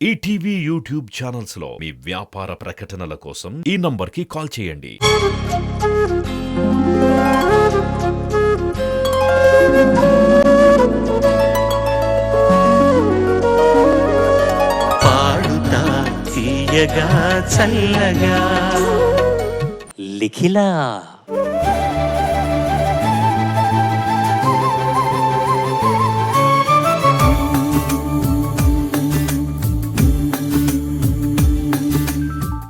ETV YouTube channels లో మీ వ్యాపార ప్రకటనల కోసం ఈ నంబర్కి కాల్ చేయండి. పాడుతా తీయగా చల్లగా Likhila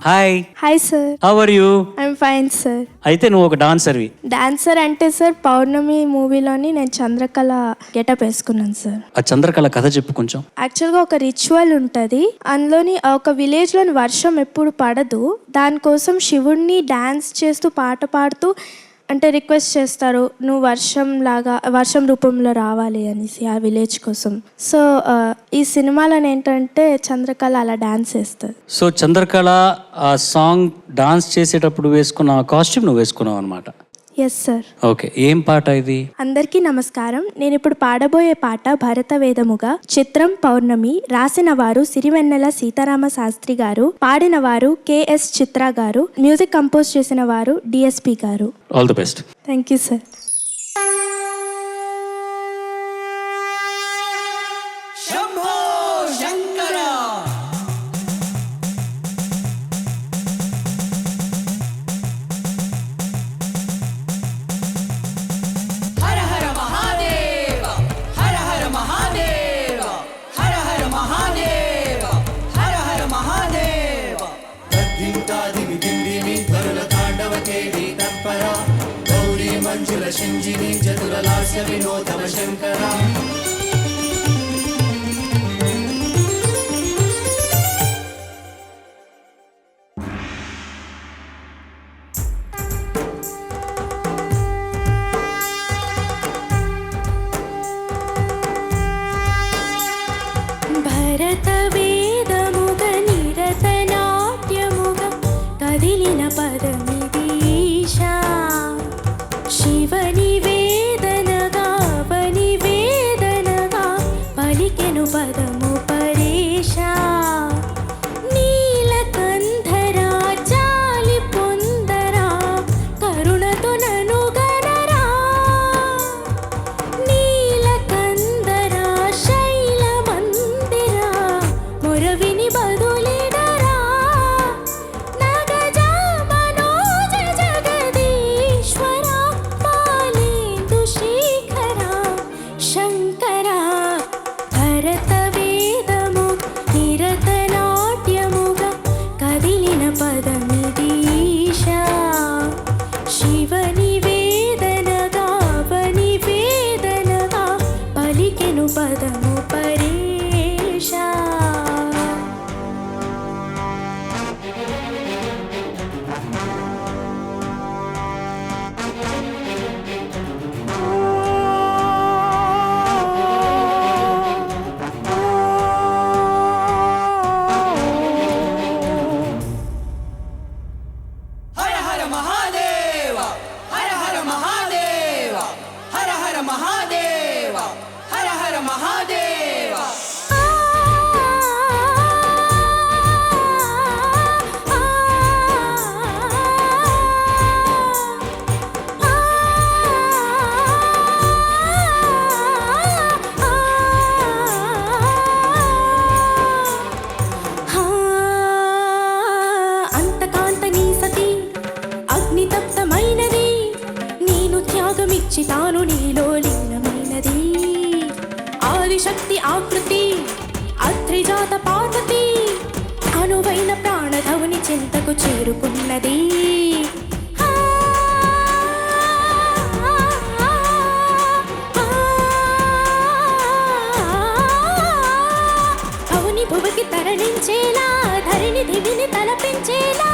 hi hi sir, how are you? I'm fine sir. అయితే నువ్వు ఒక డాన్సర్వి. డాన్సర్ అంటే సార్ పౌర్ణమి మూవీలోని నేను చంద్రకళ గెటప్ వేసుకున్నాను సార్. ఆ చంద్రకళ కథ చెప్పు కొంచెం. యాక్చువల్గా ఒక రిచువల్ ఉంటుంది. అందులోని ఒక విలేజ్లోని వర్షం ఎప్పుడు పడదు, దానికోసం శివుడిని డాన్స్ చేస్తూ పాట పాడుతూ అంటే రిక్వెస్ట్ చేస్తారు, నువ్వు వర్షం రూపంలో రావాలి అనేసి ఆ విలేజ్ కోసం. సో ఈ సినిమాలో ఏంటంటే చంద్రకళ అలా డాన్స్ చేస్తుంది. సో చంద్రకళ ఆ సాంగ్ డాన్స్ చేసేటప్పుడు వేసుకున్న కాస్ట్యూమ్ నువ్వు వేసుకున్నావు అనమాట. Yes sir. ఓకే, ఏం పాట ఇది? అందరికీ నమస్కారం. నేను ఇప్పుడు పాడబోయే పాట భరత వేదముగా, చిత్రం పౌర్ణమి. రాసిన వారు సిరివెన్నెల సీతారామ శాస్త్రి గారు, పాడిన వారు KS చిత్ర గారు, మ్యూజిక్ కంపోజ్ చేసిన వారు DSP గారు. All the best. Thank you sir. మంజుల శంజిని చతుర లాస్య వినోదవ శంకర భరత వేదముగ నిరత నాట్యముగ కదిలిన పదమిదీశా, శివని వేదనగా వని వేదనగా పలికెను పదము పరేశా. నీలకంధరా చాలి పొందరా కరుణతో నను గనరా, నీలకంధరా శైల మందిరా మొరవిని బదులిడరా, నగజ మనోజ జగదీశ్వరా పాలేందు శేఖరా శంకరా. భరత వేదము నిరత నాట్యముగ కదిలిన పదమిదీశా, శివని వేదనగా వని వేదనగా పలికెను పదము పరేశా. హర హర మహాదేవ హర హర మహాదేవ హర హర మహాదేవ హర హర మహాదేవ. అంతకాంత నీ సతి అగ్నితప్తమైనది, నేను త్యాగమిచ్చి తాను నీలో లీనమైనది. ఆదిశక్తి ఆకృతి అత్రిజాత పార్వతి, అనువైన ప్రాణధవుని చింతకు చేరుకున్నది. అవుని భువకి తరణించేలా, ధరిని దివిని తలపించేలా,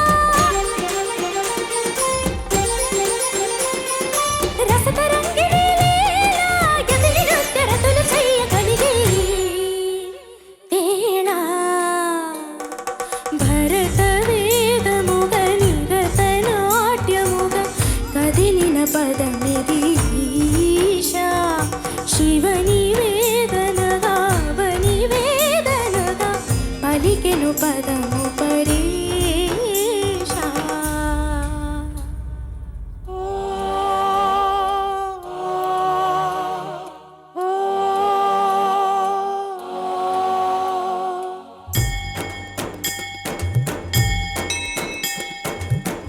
రసతరంగిణి లీలా, యతిని నృత్యరతులు చెయ్యగలిగే వేళ. భరత వేదముగ నిరత నాట్యముగ కదిలిన పదమిదీశా, శివని వేదనగా వని వేదనగా పలి పలికెను పదము పరేషా.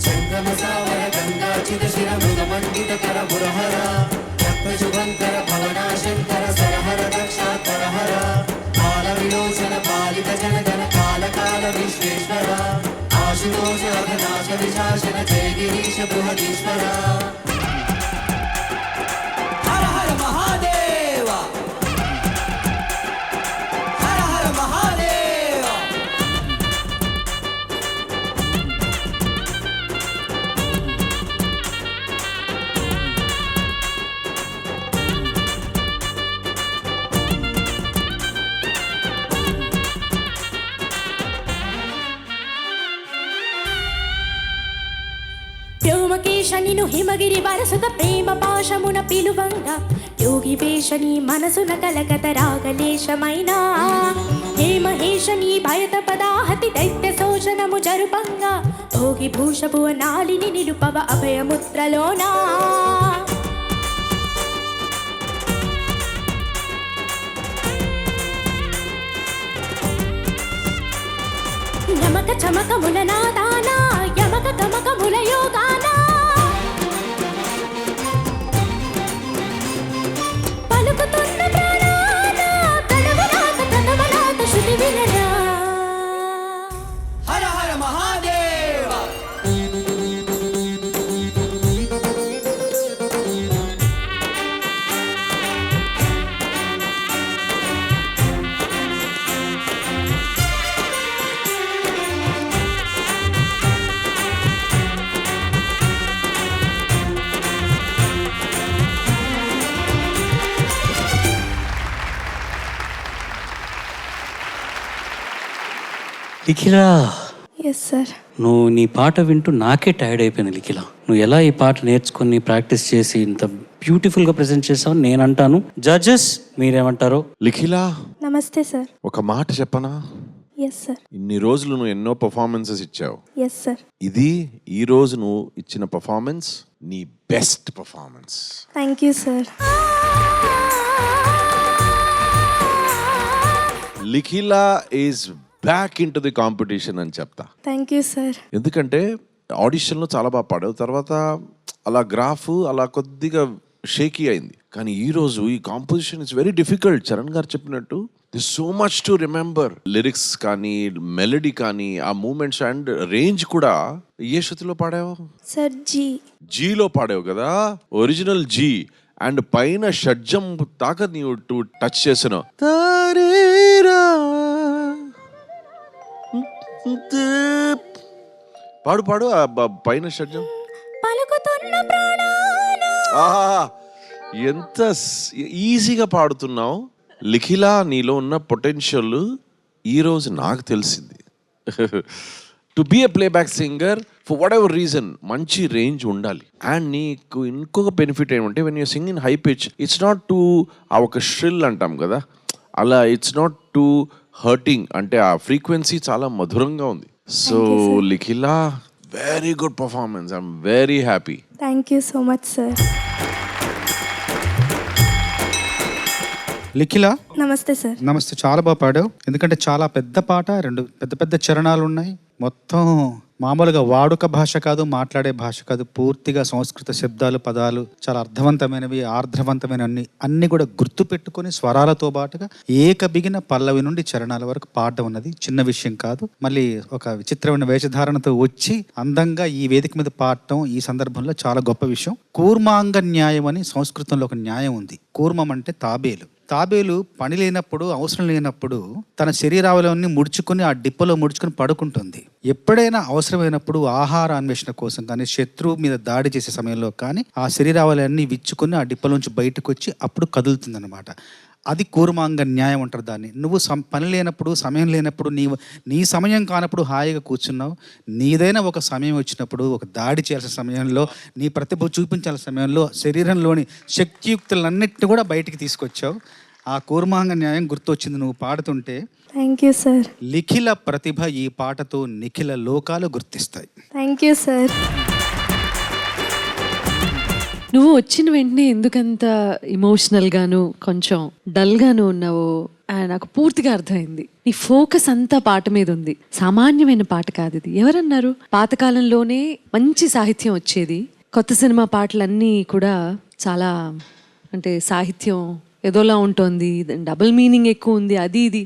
జంగమ సావర గంగా చిద శిర మృగ మండిత కర పురహర రక్త శుభంకర భవనా శంకర సరహర దక్షాకర హర కాల విలోచన పాలిత జనగణ కాల కాల విశ్వేశ్వర ఆశుతోష అఘనాశ విశాసన జయ గిరీశ బృహదీశ్వర. హర హర మహాదేవ హర హర మహాదేవ. వ్యోమకేశనిను హిమగిరి వరసుత ప్రేమ పాశమున పిలువంగా యోగి వేషని మనసున కలకత రాగలేశమైన హేమహేషని భయత పదాహతి దైత్య శోషణము జరుపంగా భోగి భూషభు నాలిని నిలుపవ అభయముద్రలోనా. యమక చమకముల నాదానా యమక గమకముల యోగానా పలుకుతున్న ప్రాణాన కనవనాథ కనవనాథ శృతి వినరా. హర హర మహాదేవ. Likhila, yes sir. నువ్వు నీ పాట వింటూ నాకే టైర్డ్ అయిపోయింది లిఖిలా. నువ్వు ఎలా ఈ పాట నేర్చుకొని ప్రాక్టీస్ చేసి ఇంత బ్యూటిఫుల్గా ప్రజెంట్ చేసావు నేను అంటాను. జడ్జెస్ మీరేమంటారో? లిఖిలా, నమస్తే సార్. ఒక మాట చెప్పనా? Yes sir. ఇన్ని రోజులు నువ్వు ఎన్నో పర్ఫార్మెన్సెస్ ఇచ్చావు. Yes sir. ఇది ఈ రోజు నువ్వు ఇచ్చిన పర్ఫార్మెన్స్ నీ best performance. Thank you sir. Likhila is back in to the competition అని చెప్తా. Thank you sir. ఎందుకంటే ఆడిషన్లో చాలా బాగా పాడావు, తర్వాత అలా గ్రాఫ్ అలా కొద్దిగా షేకీ అయింది. కానీ ఈ రోజు ఈ composition is very difficult. Charan గారు చెప్పినట్టు this so much to remember. Lyrics కానీ మెలడీ కానీ ఆ మూమెంట్స్ అండ్ రేంజ్ కూడా. ఏ శృతిలో పాడావు? Sir G. జీలో పాడావు కదా, ఒరిజినల్ జీ. అండ్ పైన షడ్జం తాక నీవు టచ్ చేసిన పాడు పాడు ఆ పైన షడ్జం. పలుకుతున్న ప్రాణాన. ఆహా, ఎంత ఈజీగా పాడుతున్నావు లిఖిలా. నీలో ఉన్న పొటెన్షియల్ ఈరోజు నాకు తెలిసింది. To be a playback singer for whatever reason మంచి రేంజ్ ఉండాలి. అండ్ నీకు ఇంకొక బెనిఫిట్ ఏమంటే when you sing in high pitch, it's not to ఆ ఒక ష్రిల్ అంటాం కదా, అలా ఇట్స్ నాట్ టు హర్టింగ్. అంటే ఆ ఫ్రీక్వెన్సీ చాలా మధురంగా ఉంది. So Likhila, very good performance. I'm very happy. Thank you so much sir. Likhila, namaste sir. నమస్తే. చాలా బాగా పాడావు. ఎందుకంటే చాలా పెద్ద పాట, రెండు పెద్ద పెద్ద చరణాలు ఉన్నాయి. మొత్తం మామూలుగా వాడుక భాష కాదు, మాట్లాడే భాష కాదు, పూర్తిగా సంస్కృత శబ్దాలు, పదాలు చాలా అర్థవంతమైనవి, ఆర్ద్రవంతమైనవి అన్ని కూడా గుర్తు పెట్టుకొని స్వరాలతో పాటుగా ఏకబిగిన పల్లవి నుండి చరణాల వరకు పాడడం ఉన్నది చిన్న విషయం కాదు. మళ్ళీ ఒక విచిత్రమైన వేషధారణతో వచ్చి అందంగా ఈ వేదిక మీద పాడటం ఈ సందర్భంలో చాలా గొప్ప విషయం. కూర్మాంగ న్యాయం అని సంస్కృతంలో ఒక న్యాయం ఉంది. కూర్మం అంటే తాబేలు. తాబేలు పని లేనప్పుడు, అవసరం లేనప్పుడు తన శరీరావలన్నీ ముడుచుకొని ఆ డిప్పలో ముడుచుకొని పడుకుంటుంది. ఎప్పుడైనా అవసరమైనప్పుడు ఆహార అన్వేషణ కోసం కానీ, శత్రువు మీద దాడి చేసే సమయంలో కానీ ఆ శరీరావలన్నీ విచ్చుకొని ఆ డిప్పలోంచి బయటకు వచ్చి అప్పుడు కదులుతుంది అన్నమాట. అది కూర్మాంగ న్యాయం అంటారు దాన్ని. నువ్వు పని లేనప్పుడు, సమయం లేనప్పుడు, నీ సమయం కానప్పుడు హాయిగా కూర్చున్నావు. నీదైనా ఒక సమయం వచ్చినప్పుడు, ఒక దాడి చేయాల్సిన సమయంలో, నీ ప్రతిభ చూపించాల్సిన సమయంలో శరీరంలోని శక్తియుక్తులన్నింటినీ కూడా బయటికి తీసుకొచ్చావు. ఆ కూర్మాంగ న్యాయం గుర్తొచ్చింది నువ్వు పాడుతుంటే. Thank you sir. లిఖిల ప్రతిభ ఈ పాటతో నిఖిల లోకాలు గుర్తిస్తాయి. Thank you sir. నువ్వు వచ్చిన వెంటనే ఎందుకంత ఇమోషనల్గాను కొంచెం డల్గాను ఉన్నావో నాకు పూర్తిగా అర్థమైంది. నీ ఫోకస్ అంతా పాట మీద ఉంది. సామాన్యమైన పాట కాదు ఇది. ఎవరన్నారు పాతకాలంలోనే మంచి సాహిత్యం వచ్చేది, కొత్త సినిమా పాటలన్నీ కూడా చాలా అంటే సాహిత్యం ఏదోలా ఉంటుంది, డబుల్ మీనింగ్ ఎక్కువ ఉంది, అది ఇది.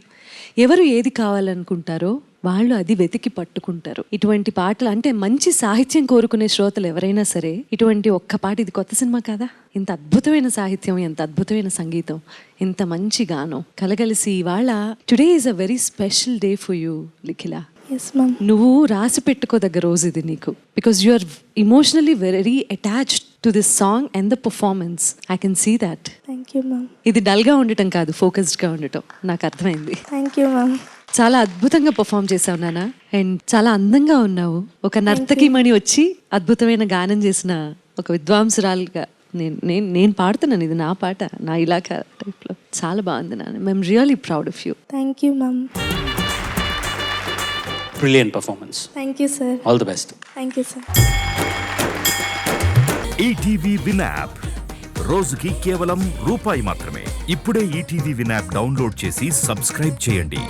ఎవరు ఏది కావాలనుకుంటారో వాళ్ళు అది వెతికి పట్టుకుంటారు. ఇటువంటి పాటలు అంటే మంచి సాహిత్యం కోరుకునే శ్రోతలు ఎవరైనా సరే ఇటువంటి ఒక్క పాట, ఇది కొత్త సినిమా కాదా, ఇంత అద్భుతమైన సాహిత్యం, ఎంత అద్భుతమైన సంగీతం, ఇంత మంచి గానం కలగలిసి ఇవాళ today is a very special day for you Likhila. Yes ma'am. నువ్వు రాసి పెట్టుకోదగ్గ రోజు ఇది నీకు. Because you are emotionally very attached to this song and the performance. I can see that. Thank you ma'am. ఇది డల్గా ఉండటం కాదు, ఫోకస్డ్గా ఉండటం నాకు అర్థమైంది. Thank you ma'am. చాలా అద్భుతంగా పర్ఫామ్ చేసావు నాన్న, అండ్ చాలా అందంగా ఉన్నావు. ఒక నర్తకిమణి వచ్చి అద్భుతమైన గానం చేసిన ఒక విద్వాంసురాలుగా నేను పాడుతున్నాను, ఇది నా పాట, నా ఇలాకా టైప్లో. చాలా బాగుంది నాన్న. I'm really proud of you. Thank you ma'am. Brilliant performance. Thank you sir. All the best. Thank you sir. ETV win app రోజుకి కేవలం రూపాయి మాత్రమే. ఇప్పుడే ఈటీవీ విన్ యాప్ డౌన్లోడ్ చేసి సబ్స్క్రైబ్ చేయండి.